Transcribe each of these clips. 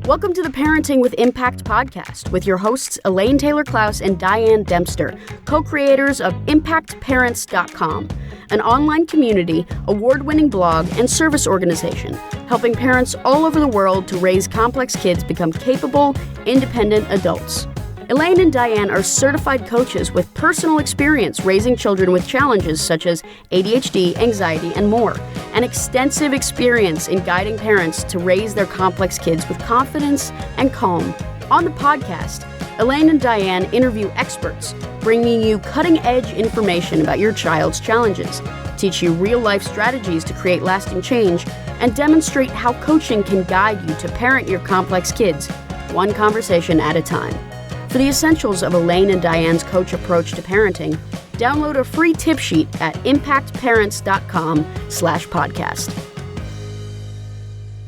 Welcome to the Parenting with Impact podcast with your hosts Elaine Taylor-Klaus and Diane Dempster, co-creators of ImpactParents.com, an online community, award-winning blog, and service organization helping parents all over the world to raise complex kids become capable, independent adults. Elaine and Diane are certified coaches with personal experience raising children with challenges such as ADHD, anxiety, and more, and extensive experience in guiding parents to raise their complex kids with confidence and calm. On the podcast, Elaine and Diane interview experts, bringing you cutting-edge information about your child's challenges, teach you real-life strategies to create lasting change, and demonstrate how coaching can guide you to parent your complex kids, one conversation at a time. For the essentials of Elaine and Diane's coach approach to parenting, download a free tip sheet at impactparents.com/podcast.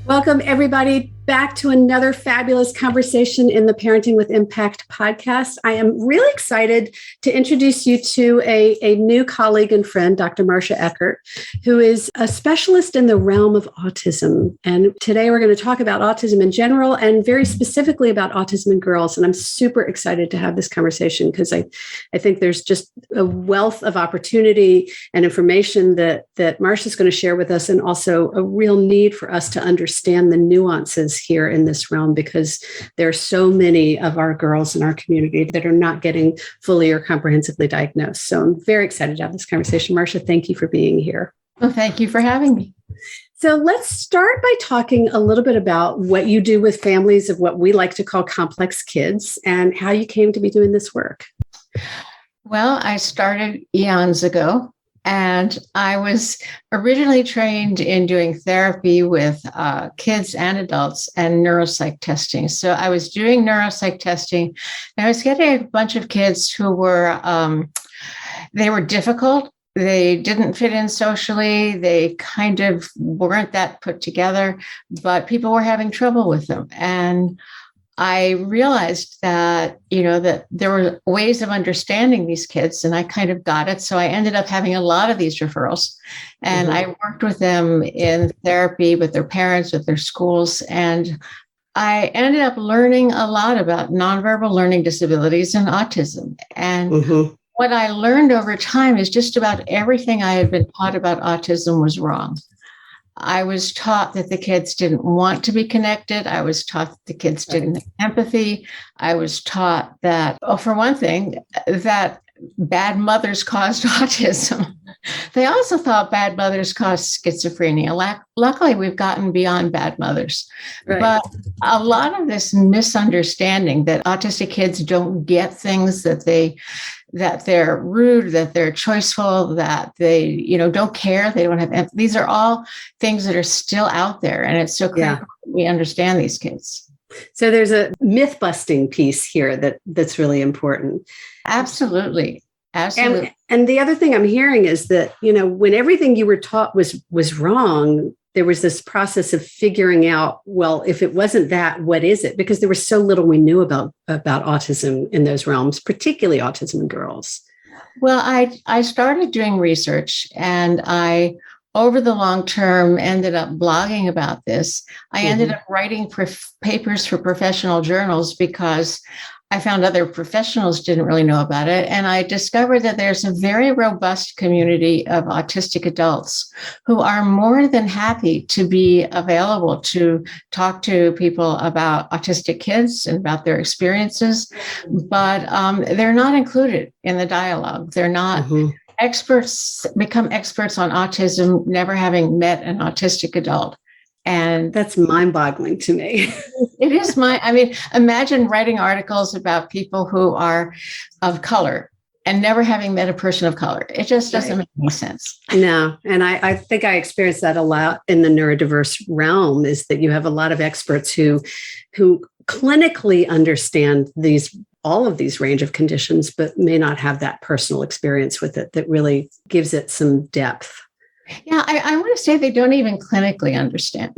Welcome, everybody, back to another fabulous conversation in the Parenting with Impact podcast. I am really excited to introduce you to a new colleague and friend, Dr. Marcia Eckerd, who is a specialist in the realm of autism. And today we're going to talk about autism in general and very specifically about autism in girls. And I'm super excited to have this conversation because I think there's just a wealth of opportunity and information that Marcia is going to share with us, and also a real need for us to understand the nuances here in this realm, because there are so many of our girls in our community that are not getting fully or comprehensively diagnosed. So I'm very excited to have this conversation. Marcia, thank you for being here. Well, thank you for having me. So let's start by talking a little bit about what you do with families of what we like to call complex kids and how you came to be doing this work. Well, I started eons ago. And I was originally trained in doing therapy with kids and adults and neuropsych testing. So I was doing neuropsych testing, and I was getting a bunch of kids who were, they were difficult. They didn't fit in socially. They kind of weren't that put together, but people were having trouble with them. And I realized that, that there were ways of understanding these kids, and I kind of got it. So I ended up having a lot of these referrals, and I worked with them in therapy, with their parents, with their schools. And I ended up learning a lot about nonverbal learning disabilities and autism. And what I learned over time is just about everything I had been taught about autism was wrong. I was taught that the kids didn't want to be connected. I was taught that the kids didn't have empathy. I was taught that, for one thing, that bad mothers caused autism. They also thought bad mothers caused schizophrenia. Luckily, we've gotten beyond bad mothers. Right. But a lot of this misunderstanding that autistic kids don't get things, that they're rude, that they're choiceful, that they, don't care, they don't have empathy. These are all things that are still out there. And it's so critical that we understand these kids. So there's a myth busting piece here that's really important. Absolutely. Absolutely. And the other thing I'm hearing is that, when everything you were taught was wrong, there was this process of figuring out, well, if it wasn't that, what is it? Because there was so little we knew about autism in those realms, particularly autism in girls. Well, I started doing research, and I, over the long term, ended up blogging about this. I ended up writing papers for professional journals because I found other professionals didn't really know about it. And I discovered that there's a very robust community of autistic adults who are more than happy to be available to talk to people about autistic kids and about their experiences, but they're not included in the dialogue. They're not experts, become experts on autism, never having met an autistic adult. And that's mind-boggling to me. It is imagine writing articles about people who are of color and never having met a person of color. It just doesn't make any sense. No. And I think I experienced that a lot in the neurodiverse realm, is that you have a lot of experts who clinically understand all of these range of conditions, but may not have that personal experience with it that really gives it some depth. Yeah, I want to say they don't even clinically understand.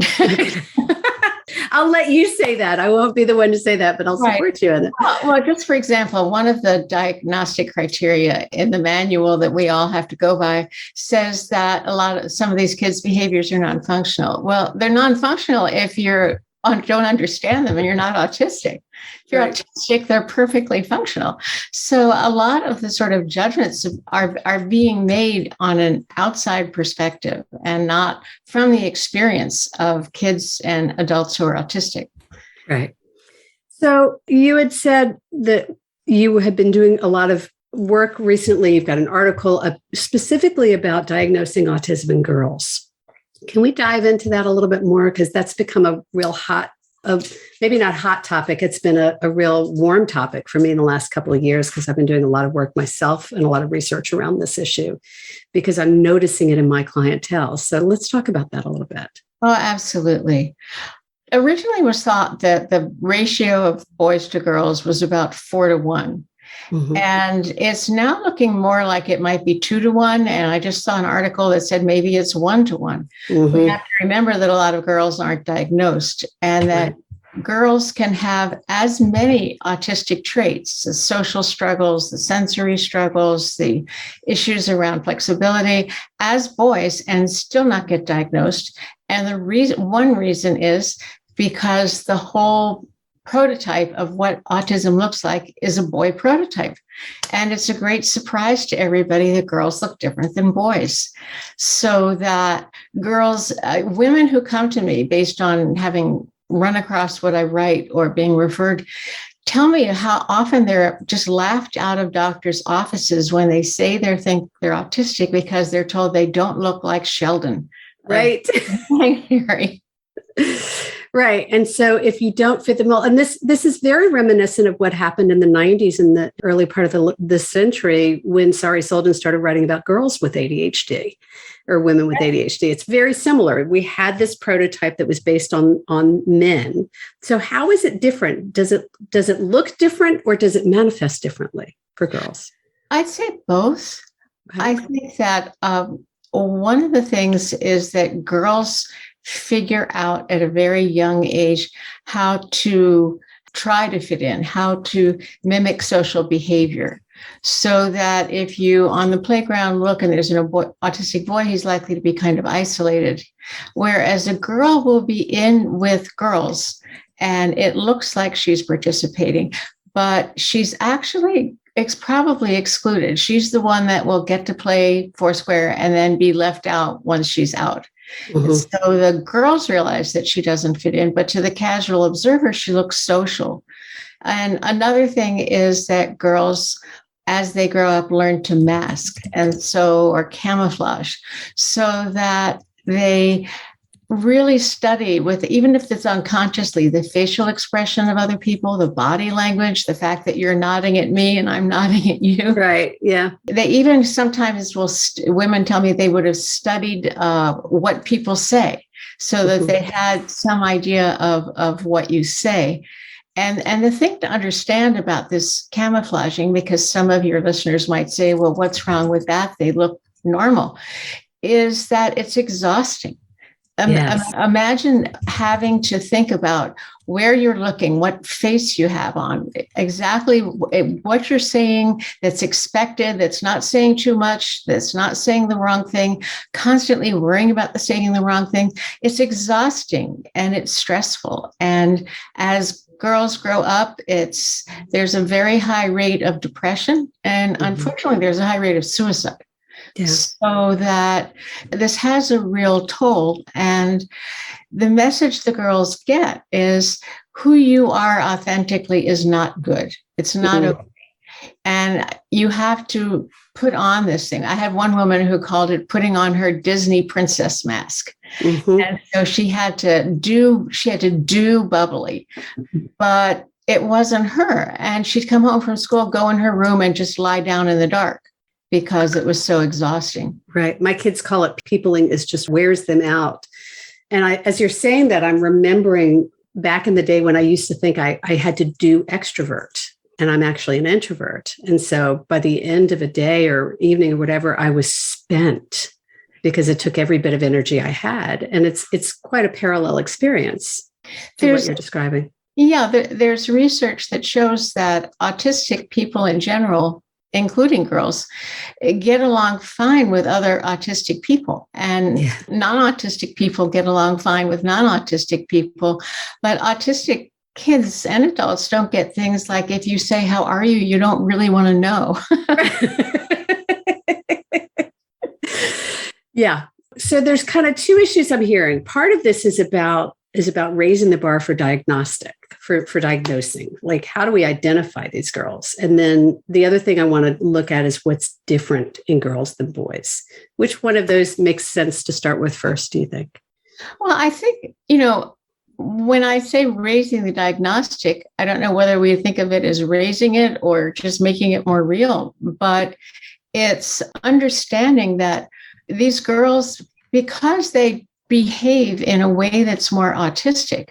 I'll let you say that. I won't be the one to say that, but I'll support you in it. Well, just for example, one of the diagnostic criteria in the manual that we all have to go by says that some of these kids' behaviors are non-functional. Well, they're non-functional if you're don't understand them and you're not autistic. If you're autistic, they're perfectly functional. So a lot of the sort of judgments are being made on an outside perspective and not from the experience of kids and adults who are autistic. Right. So you had said that you had been doing a lot of work recently. You've got an article specifically about diagnosing autism in girls. Can we dive into that a little bit more? Because that's become a real maybe not hot topic. It's been a real warm topic for me in the last couple of years because I've been doing a lot of work myself and a lot of research around this issue because I'm noticing it in my clientele. So let's talk about that a little bit. Oh, absolutely. Originally it was thought that the ratio of boys to girls was about 4-to-1. Mm-hmm. And it's now looking more like it might be 2-to-1. And I just saw an article that said maybe it's 1-to-1. Mm-hmm. We have to remember that a lot of girls aren't diagnosed and that girls can have as many autistic traits, the social struggles, the sensory struggles, the issues around flexibility as boys and still not get diagnosed. And one reason is because the whole prototype of what autism looks like is a boy prototype. And it's a great surprise to everybody that girls look different than boys. So that women who come to me based on having run across what I write or being referred, tell me how often they're just laughed out of doctors' offices when they say they think they're autistic because they're told they don't look like Sheldon. Right. Right. And so if you don't fit the mold, and this is very reminiscent of what happened in the 90s in the early part of the century when Sari Solden started writing about girls with ADHD or women with ADHD. It's very similar. We had this prototype that was based on men. So how is it different? Does it look different or does it manifest differently for girls? I'd say both. Okay. I think that one of the things is that girls figure out at a very young age how to try to fit in, how to mimic social behavior. So that if you on the playground look and there's an autistic boy, he's likely to be kind of isolated. Whereas a girl will be in with girls and it looks like she's participating, but she's actually probably excluded. She's the one that will get to play Foursquare and then be left out once she's out. Mm-hmm. So the girls realize that she doesn't fit in, but to the casual observer, she looks social. And another thing is that girls, as they grow up, learn to mask or camouflage so that they really study with, even if it's unconsciously, the facial expression of other people, the body language, the fact that you're nodding at me and I'm nodding at you. Right. Yeah. They even sometimes women tell me they would have studied what people say so that they had some idea of what you say. And the thing to understand about this camouflaging, because some of your listeners might say, well, what's wrong with that? They look normal, is that it's exhausting. Yes. Imagine having to think about where you're looking, what face you have on, exactly what you're saying that's expected, that's not saying too much, that's not saying the wrong thing, constantly worrying about saying the wrong thing. It's exhausting and it's stressful. And as girls grow up, there's a very high rate of depression. And unfortunately, there's a high rate of suicide. Yeah. So that this has a real toll. And the message the girls get is who you are authentically is not good. It's not okay. And you have to put on this thing. I had one woman who called it putting on her Disney princess mask. Mm-hmm. And so she had to do bubbly, but it wasn't her. And she'd come home from school, go in her room and just lie down in the dark, because it was so exhausting. Right. My kids call it peopling. It just wears them out. And as you're saying that, I'm remembering back in the day when I used to think I had to do extrovert, and I'm actually an introvert. And so by the end of a day or evening or whatever, I was spent because it took every bit of energy I had. And it's quite a parallel experience to what you're describing. Yeah, there's research that shows that autistic people in general including girls, get along fine with other autistic people. And non-autistic people get along fine with non-autistic people. But autistic kids and adults don't get things like, if you say, "How are you?" you don't really want to know. Yeah. So there's kind of two issues I'm hearing. Part of this is about raising the bar for diagnostic, for diagnosing. Like, how do we identify these girls? And then the other thing I want to look at is what's different in girls than boys. Which one of those makes sense to start with first, do you think? Well, I think, when I say raising the diagnostic, I don't know whether we think of it as raising it or just making it more real, but it's understanding that these girls, because they behave in a way that's more autistic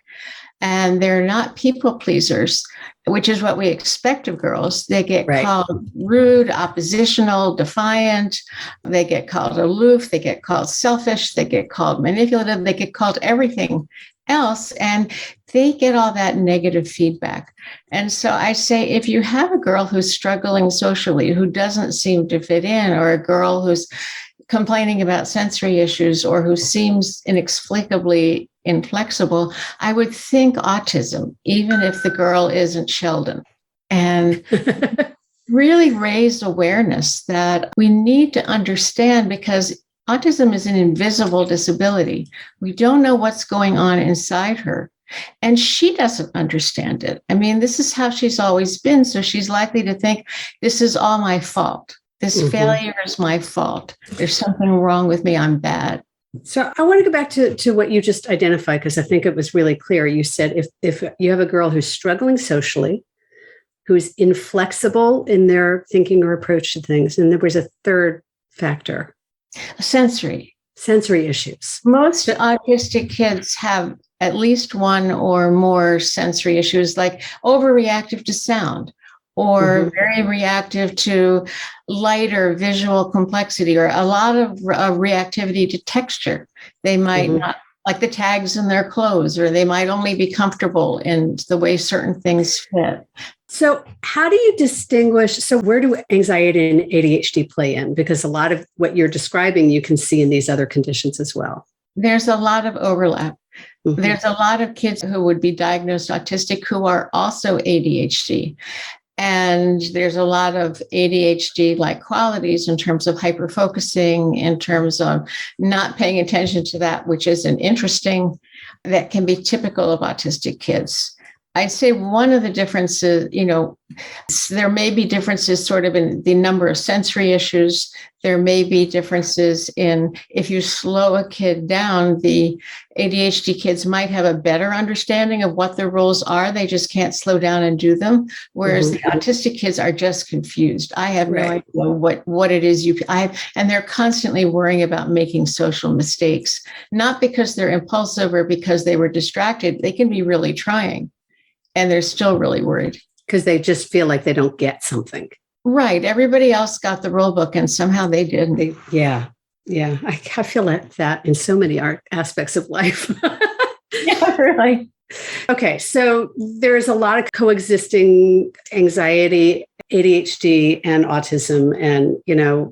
and they're not people pleasers, which is what we expect of girls, they get called rude, oppositional, defiant, they get called aloof, they get called selfish, they get called manipulative, they get called everything else, and they get all that negative feedback. And so I say, if you have a girl who's struggling socially, who doesn't seem to fit in, or a girl who's complaining about sensory issues, or who seems inexplicably inflexible, I would think autism, even if the girl isn't Sheldon. And really raise awareness that we need to understand, because autism is an invisible disability. We don't know what's going on inside her, and she doesn't understand it. I mean, this is how she's always been. So she's likely to think, this is all my fault. This failure is my fault. There's something wrong with me. I'm bad. So I want to go back to what you just identified, because I think it was really clear. You said if you have a girl who's struggling socially, who's inflexible in their thinking or approach to things, and there was a third factor. Sensory issues. Most autistic kids have at least one or more sensory issues, like overreactive to sound, or very reactive to light or visual complexity, or a lot of reactivity to texture. They might not like the tags in their clothes, or they might only be comfortable in the way certain things fit. So how do you distinguish? So where do anxiety and ADHD play in? Because a lot of what you're describing, you can see in these other conditions as well. There's a lot of overlap. There's a lot of kids who would be diagnosed autistic who are also ADHD. And there's a lot of ADHD-like qualities in terms of hyperfocusing, in terms of not paying attention to that which isn't interesting, that can be typical of autistic kids. I'd say one of the differences, there may be differences sort of in the number of sensory issues. There may be differences in, if you slow a kid down, the ADHD kids might have a better understanding of what their roles are. They just can't slow down and do them. Whereas the autistic kids are just confused. I have no idea what it is and they're constantly worrying about making social mistakes, not because they're impulsive or because they were distracted. They can be really trying. And they're still really worried. Because they just feel like they don't get something. Right. Everybody else got the rule book and somehow they didn't. Yeah. I feel that in so many aspects of life. Yeah, really. Okay. So there's a lot of coexisting anxiety, ADHD, and autism. And,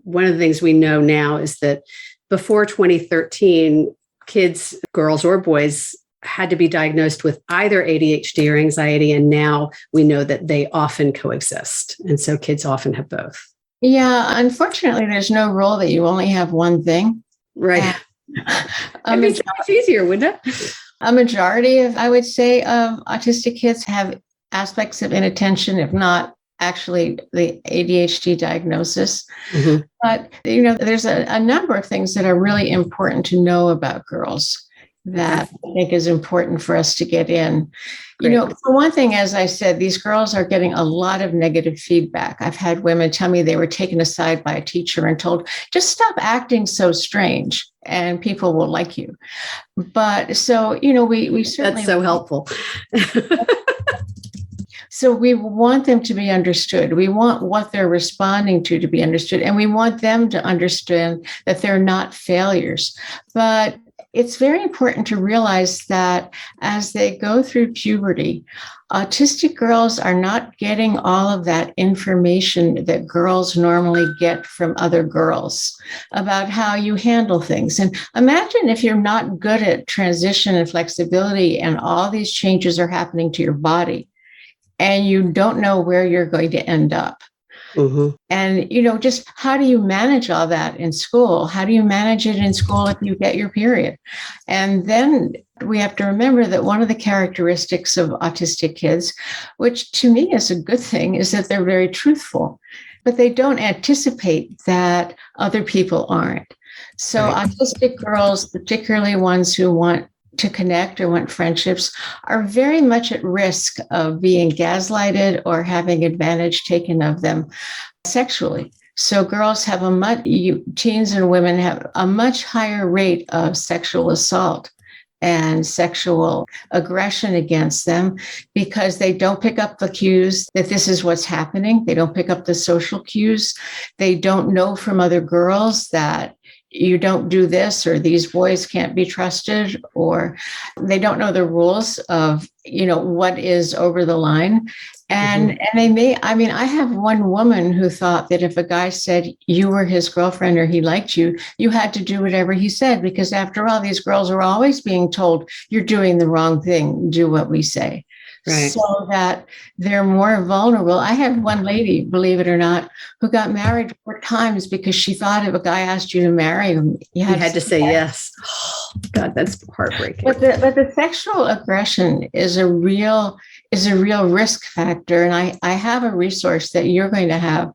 one of the things we know now is that before 2013, kids, girls or boys, had to be diagnosed with either ADHD or anxiety. And now we know that they often coexist. And so kids often have both. Yeah. Unfortunately, there's no rule that you only have one thing. Right. It's easier, wouldn't it? A majority of, I would say, of autistic kids have aspects of inattention, if not actually the ADHD diagnosis. But, there's a number of things that are really important to know about girls that I think is important for us to get in. For one thing, as I said, these girls are getting a lot of negative feedback. I've had women tell me they were taken aside by a teacher and told, just stop acting so strange and people will like you. But so, we certainly— That's so helpful. So we want them to be understood. We want what they're responding to be understood. And we want them to understand that they're not failures. But it's very important to realize that as they go through puberty, autistic girls are not getting all of that information that girls normally get from other girls about how you handle things. And imagine if you're not good at transition and flexibility and all these changes are happening to your body and you don't know where you're going to end up. Mm-hmm. And, just how do you manage all that in school? How do you manage it in school if you get your period? And then we have to remember that one of the characteristics of autistic kids, which to me is a good thing, is that they're very truthful, but they don't anticipate that other people aren't. So right. Autistic girls, particularly ones who want to connect or want friendships, are very much at risk of being gaslighted or having advantage taken of them sexually. So girls have teens and women have a much higher rate of sexual assault and sexual aggression against them because they don't pick up the cues that this is what's happening. They don't pick up the social cues. They don't know from other girls that you don't do this, or these boys can't be trusted, or they don't know the rules of, what is over the line. And I have one woman who thought that if a guy said you were his girlfriend or he liked you, you had to do whatever he said, because after all, these girls are always being told you're doing the wrong thing, do what we say. Right. So that they're more vulnerable. I had one lady, believe it or not, who got married 4 times because she thought if a guy asked you to marry him, you had to say yes. Oh, God, that's heartbreaking. But the sexual aggression is a real risk factor. And I have a resource that you're going to have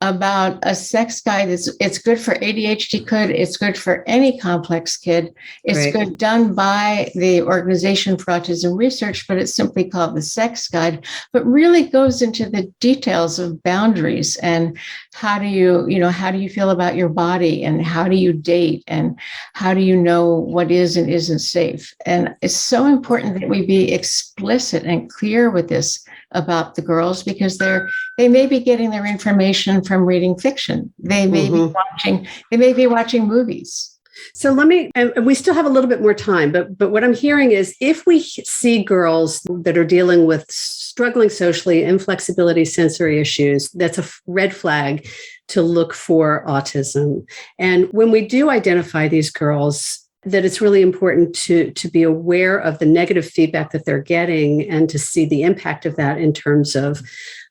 about a sex guide. It's good for ADHD kid. It's good for any complex kid. It's right. Good, done by the Organization for Autism Research, but it's simply called the Sex Guide, but really goes into the details of boundaries and how do you feel about your body and how do you date and how do you know what is and isn't safe. And it's so important that we be explicit and clear with this about the girls, because they may be getting their information from reading fiction. They may be watching movies. So and we still have a little bit more time, but what I'm hearing is if we see girls that are dealing with struggling socially, inflexibility, sensory issues, that's a red flag to look for autism. And when we do identify these girls, that it's really important to be aware of the negative feedback that they're getting and to see the impact of that in terms of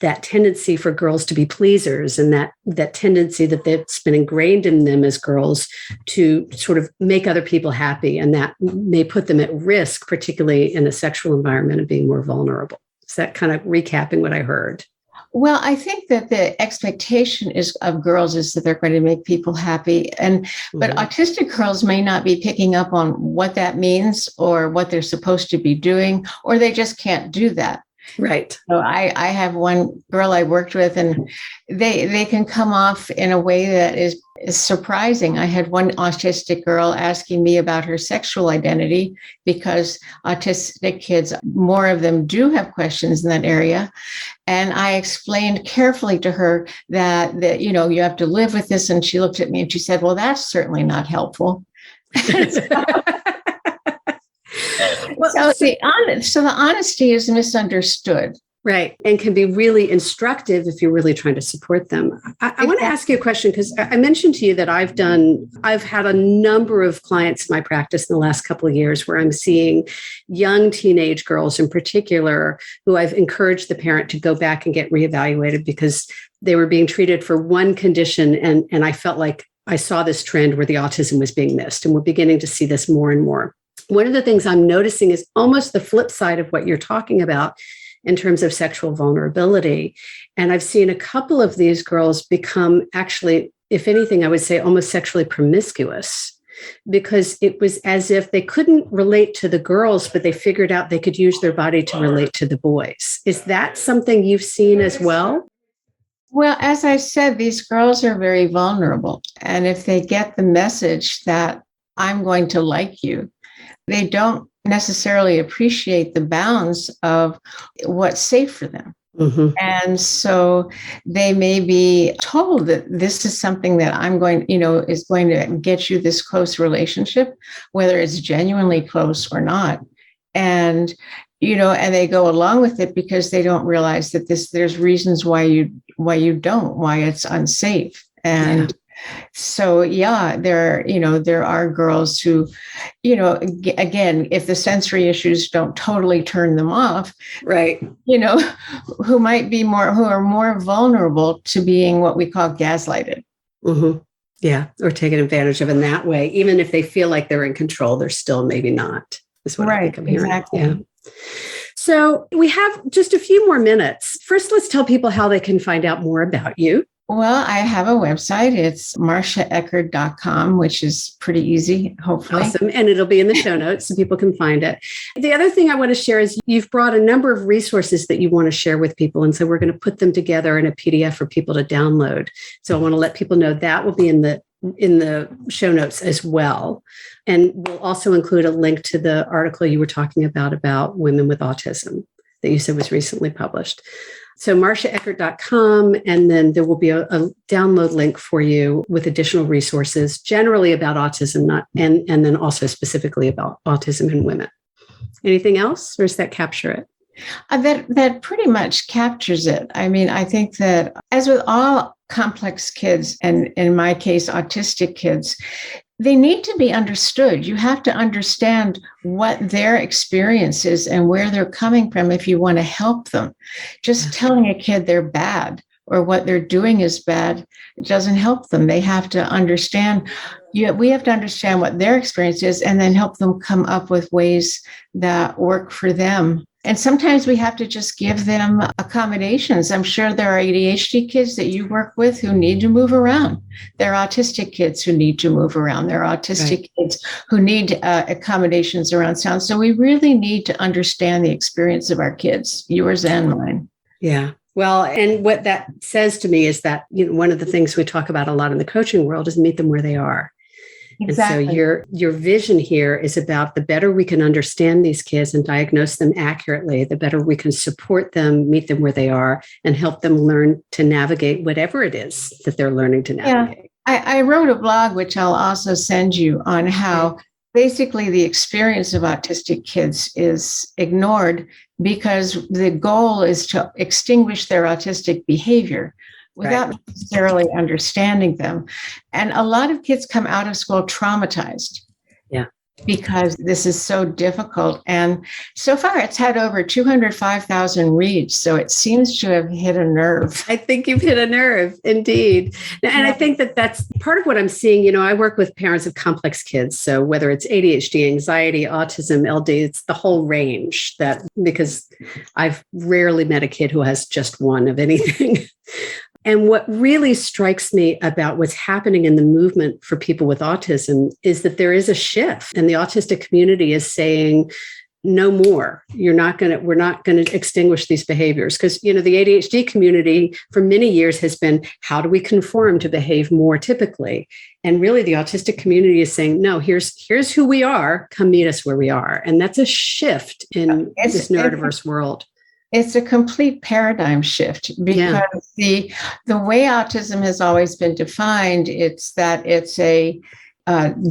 that tendency for girls to be pleasers and that tendency that's been ingrained in them as girls to sort of make other people happy. And that may put them at risk, particularly in a sexual environment, of being more vulnerable. Is that kind of recapping what I heard? Well, I think that the expectation of girls is that they're going to make people happy. But autistic girls may not be picking up on what that means or what they're supposed to be doing, or they just can't do that. Right. So I have one girl I worked with, and they can come off in a way that is surprising. I had one autistic girl asking me about her sexual identity because autistic kids, more of them do have questions in that area. And I explained carefully to her that you have to live with this. And she looked at me and she said, well, that's certainly not helpful. So the honesty is misunderstood. Right. And can be really instructive if you're really trying to support them. I want to ask you a question, because I mentioned to you that I've had a number of clients in my practice in the last couple of years where I'm seeing young teenage girls in particular who I've encouraged the parent to go back and get reevaluated because they were being treated for one condition. And I felt like I saw this trend where the autism was being missed. And we're beginning to see this more and more. One of the things I'm noticing is almost the flip side of what you're talking about in terms of sexual vulnerability. And I've seen a couple of these girls become actually, if anything, I would say almost sexually promiscuous, because it was as if they couldn't relate to the girls, but they figured out they could use their body to relate to the boys. Is that something you've seen as well? Well, as I said, these girls are very vulnerable. And if they get the message that I'm going to like you, they don't necessarily appreciate the bounds of what's safe for them. Mm-hmm. And so they may be told that this is something that is going to get you this close relationship, whether it's genuinely close or not. And, and they go along with it because they don't realize that there's reasons why it's unsafe. And so, there are girls who, again, if the sensory issues don't totally turn them off, right, who are more vulnerable to being what we call gaslighted. Mm-hmm. Yeah, or taken advantage of in that way. Even if they feel like they're in control, they're still maybe not. Is what I think I'm hearing. Exactly. Yeah. So we have just a few more minutes. First, let's tell people how they can find out more about you. Well, I have a website. It's marciaeckerd.com, which is pretty easy, hopefully. Awesome. And it'll be in the show notes so people can find it. The other thing I want to share is you've brought a number of resources that you want to share with people. And so we're going to put them together in a PDF for people to download. So I want to let people know that will be in the show notes as well. And we'll also include a link to the article you were talking about women with autism that you said was recently published. So marciaeckerd.com, and then there will be a download link for you with additional resources, generally about autism, and then also specifically about autism in women. Anything else, or does that capture it? That pretty much captures it. I mean, I think that as with all complex kids, and in my case, autistic kids, they need to be understood. You have to understand what their experience is and where they're coming from if you want to help them. Just telling a kid they're bad or what they're doing is bad doesn't help them. They have to understand. We have to understand what their experience is and then help them come up with ways that work for them. And sometimes we have to just give them accommodations. I'm sure there are ADHD kids that you work with who need to move around. There are autistic kids who need to move around. There are autistic kids who need accommodations around sound. So we really need to understand the experience of our kids, yours and mine. Yeah. Well, and what that says to me is that, one of the things we talk about a lot in the coaching world is meet them where they are. Exactly. And so your vision here is about the better we can understand these kids and diagnose them accurately, the better we can support them, meet them where they are, and help them learn to navigate whatever it is that they're learning to navigate. Yeah. I wrote a blog, which I'll also send you, on how basically the experience of autistic kids is ignored because the goal is to extinguish their autistic behavior without necessarily understanding them. And a lot of kids come out of school traumatized. Yeah. Because this is so difficult. And so far it's had over 205,000 reads. So it seems to have hit a nerve. I think you've hit a nerve, indeed. And I think that that's part of what I'm seeing. I work with parents of complex kids. So whether it's ADHD, anxiety, autism, LD, it's the whole range because I've rarely met a kid who has just one of anything. And what really strikes me about what's happening in the movement for people with autism is that there is a shift, and the autistic community is saying, no more. We're not going to extinguish these behaviors. Because, the ADHD community for many years has been, how do we conform to behave more typically? And really the autistic community is saying, no, here's who we are. Come meet us where we are. And that's a shift in this neurodiverse world. It's a complete paradigm shift because the way autism has always been defined, it's that it's a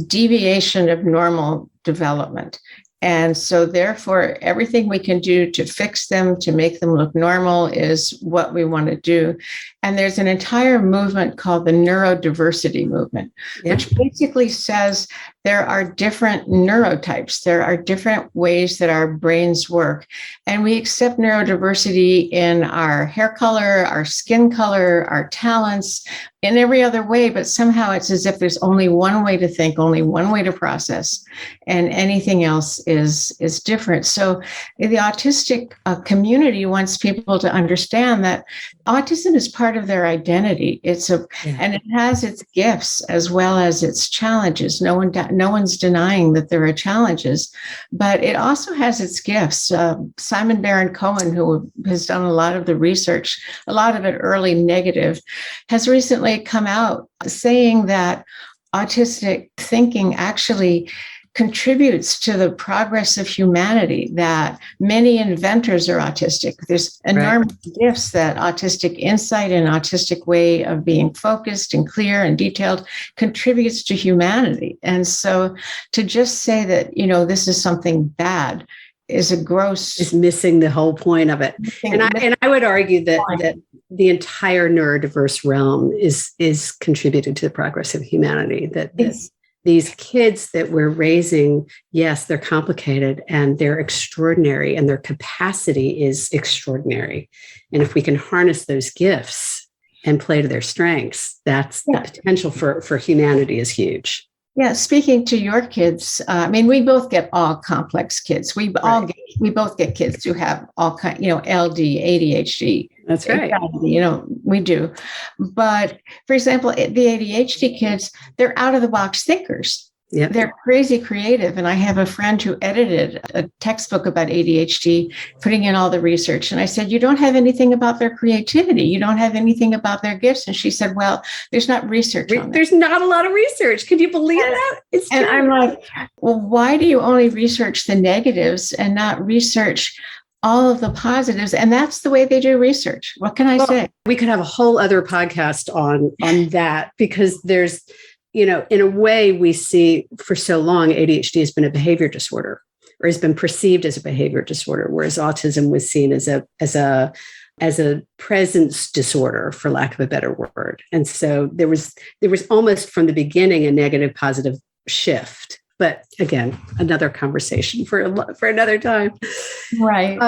deviation of normal development. And so therefore, everything we can do to fix them, to make them look normal is what we want to do. And there's an entire movement called the Neurodiversity Movement, which basically says there are different neurotypes. There are different ways that our brains work. And we accept neurodiversity in our hair color, our skin color, our talents, in every other way. But somehow it's as if there's only one way to think, only one way to process, and anything else is different. So the autistic community wants people to understand that autism is part of their identity. And it has its gifts as well as its challenges. No one's denying that there are challenges, but it also has its gifts. Simon Baron-Cohen, who has done a lot of the research, a lot of it early negative, has recently come out saying that autistic thinking actually contributes to the progress of humanity, that many inventors are autistic. There's enormous gifts that autistic insight and autistic way of being focused and clear and detailed contributes to humanity. And so to just say that, this is something bad is missing the whole point of it. And I would argue that the entire neurodiverse realm is contributing to the progress of humanity. That these kids that we're raising, yes, they're complicated and they're extraordinary and their capacity is extraordinary. And if we can harness those gifts and play to their strengths, the potential for humanity is huge. Yeah, speaking to your kids, we both get all complex kids. We both get kids who have all kind, LD, ADHD. That's right. We do. But for example, the ADHD kids, they're out of the box thinkers. Yep. They're crazy creative. And I have a friend who edited a textbook about ADHD, putting in all the research. And I said, you don't have anything about their creativity. You don't have anything about their gifts. And she said, well, there's not research on that. There's not a lot of research. Can you believe that? And I'm like, well, why do you only research the negatives and not research all of the positives? And that's the way they do research. What can I say? We could have a whole other podcast on that, because there's, in a way we see for so long, ADHD has been a behavior disorder, or has been perceived as a behavior disorder, whereas autism was seen as a presence disorder, for lack of a better word. And so there was almost from the beginning a negative positive shift. But again, another conversation for another time. Right.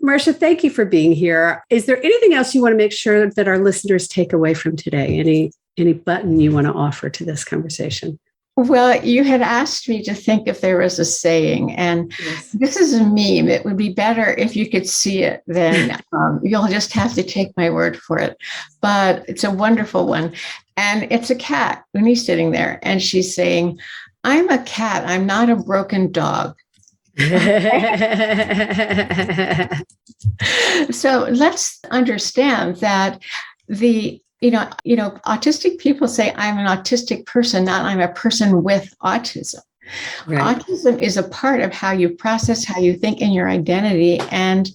Marcia, thank you for being here. Is there anything else you want to make sure that our listeners take away from today? Any button you want to offer to this conversation? Well, you had asked me to think if there was a saying, and This is a meme. It would be better if you could see it, then you'll just have to take my word for it. But it's a wonderful one. And it's a cat, Uni's sitting there, and she's saying, I'm a cat. I'm not a broken dog. So let's understand that autistic people say I'm an autistic person, not I'm a person with autism. Right. Autism is a part of how you process, how you think, in your identity, and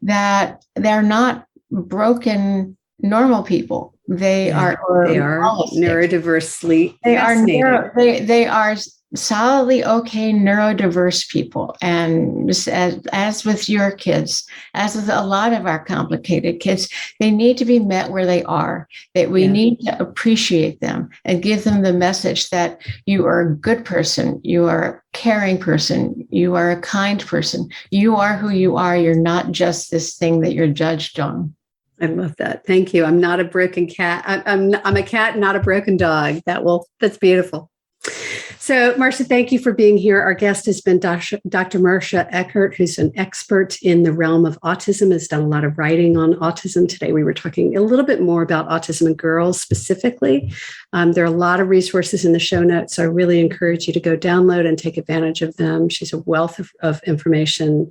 that they're not broken normal people. They are neurodiversely. They are solidly okay neurodiverse people. And as with your kids, as with a lot of our complicated kids, they need to be met where they are, that we need to appreciate them and give them the message that you are a good person, you are a caring person, you are a kind person, you are who you are, you're not just this thing that you're judged on. I love that. Thank you. I'm not a broken cat. I'm a cat, not a broken dog. That's beautiful. So, Marcia, thank you for being here. Our guest has been Dr. Marcia Eckerd, who's an expert in the realm of autism, has done a lot of writing on autism. Today, we were talking a little bit more about autism in girls specifically. There are a lot of resources in the show notes, so I really encourage you to go download and take advantage of them. She's a wealth of information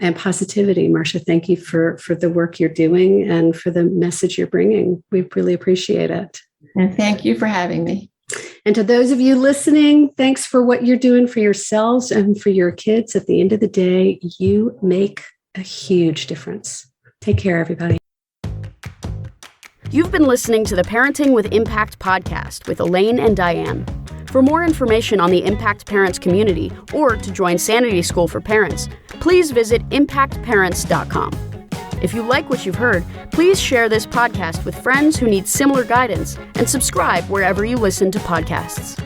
and positivity. Marcia, thank you for the work you're doing and for the message you're bringing. We really appreciate it. And thank you for having me. And to those of you listening, thanks for what you're doing for yourselves and for your kids. At the end of the day, you make a huge difference. Take care, everybody. You've been listening to the Parenting with Impact podcast with Elaine and Diane. For more information on the Impact Parents community or to join Sanity School for Parents, please visit impactparents.com. If you like what you've heard, please share this podcast with friends who need similar guidance and subscribe wherever you listen to podcasts.